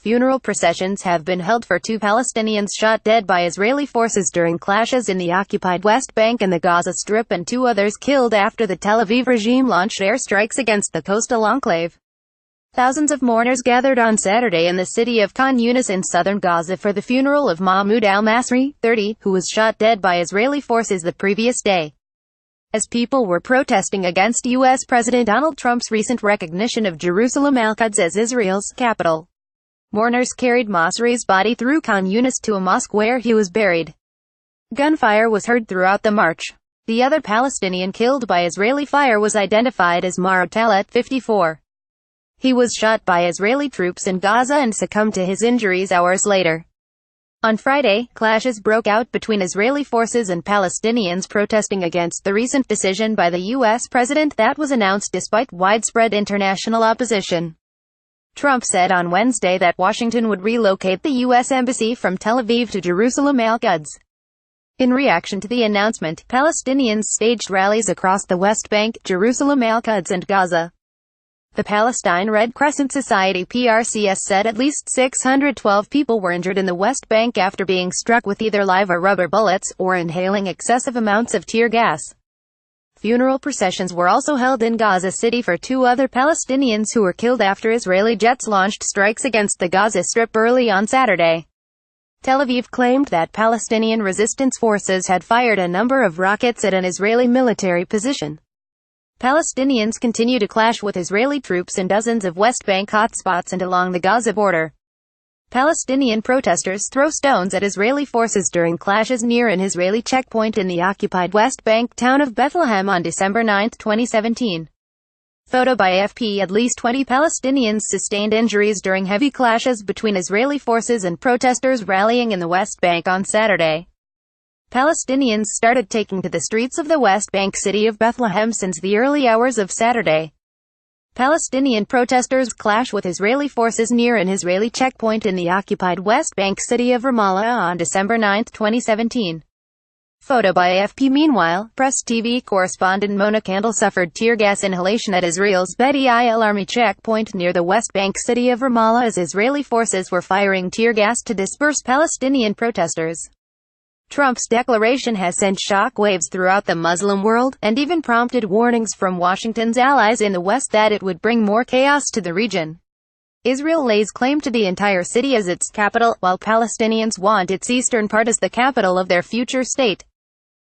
Funeral processions have been held for 2 Palestinians shot dead by Israeli forces during clashes in the occupied West Bank and the Gaza Strip, and 2 others killed after the Tel Aviv regime launched airstrikes against the coastal enclave. Thousands of mourners gathered on Saturday in the city of Khan Younis in southern Gaza for the funeral of Mahmoud alMasri, 30, who was shot dead by Israeli forces the previous day. As people were protesting against U.S. President Donald Trump's recent recognition of Jerusalem al-Quds as Israel's capital, mourners carried Masri's body through Khan Younis to a mosque where he was buried. Gunfire was heard throughout the march. The other Palestinian killed by Israeli fire was identified as Mahmoud, 54. He was shot by Israeli troops in Gaza and succumbed to his injuries hours later. On Friday, clashes broke out between Israeli forces and Palestinians protesting against the recent decision by the U.S. president that was announced despite widespread international opposition. Trump said on Wednesday that Washington would relocate the U.S. embassy from Tel Aviv to Jerusalem al-Quds. In reaction to the announcement, Palestinians staged rallies across the West Bank, Jerusalem al-Quds and Gaza. The Palestine Red Crescent Society (PRCS) said at least 612 people were injured in the West Bank after being struck with either live or rubber bullets, or inhaling excessive amounts of tear gas. Funeral processions were also held in Gaza City for 2 other Palestinians who were killed after Israeli jets launched strikes against the Gaza Strip early on Saturday. Tel Aviv claimed that Palestinian resistance forces had fired a number of rockets at an Israeli military position. Palestinians continue to clash with Israeli troops in dozens of West Bank hotspots and along the Gaza border. Palestinian protesters throw stones at Israeli forces during clashes near an Israeli checkpoint in the occupied West Bank town of Bethlehem on December 9, 2017. Photo by AFP. At least 20 Palestinians sustained injuries during heavy clashes between Israeli forces and protesters rallying in the West Bank on Saturday. Palestinians started taking to the streets of the West Bank city of Bethlehem since the early hours of Saturday. Palestinian protesters clash with Israeli forces near an Israeli checkpoint in the occupied West Bank city of Ramallah on December 9, 2017. Photo by AFP. Meanwhile, Presstv correspondent Mona Kandel suffered tear gas inhalation at Israel's Beit El Army checkpoint near the West Bank city of Ramallah as Israeli forces were firing tear gas to disperse Palestinian protesters. Trump's declaration has sent shockwaves throughout the Muslim world, and even prompted warnings from Washington's allies in the West that it would bring more chaos to the region. Israel lays claim to the entire city as its capital, while Palestinians want its eastern part as the capital of their future state.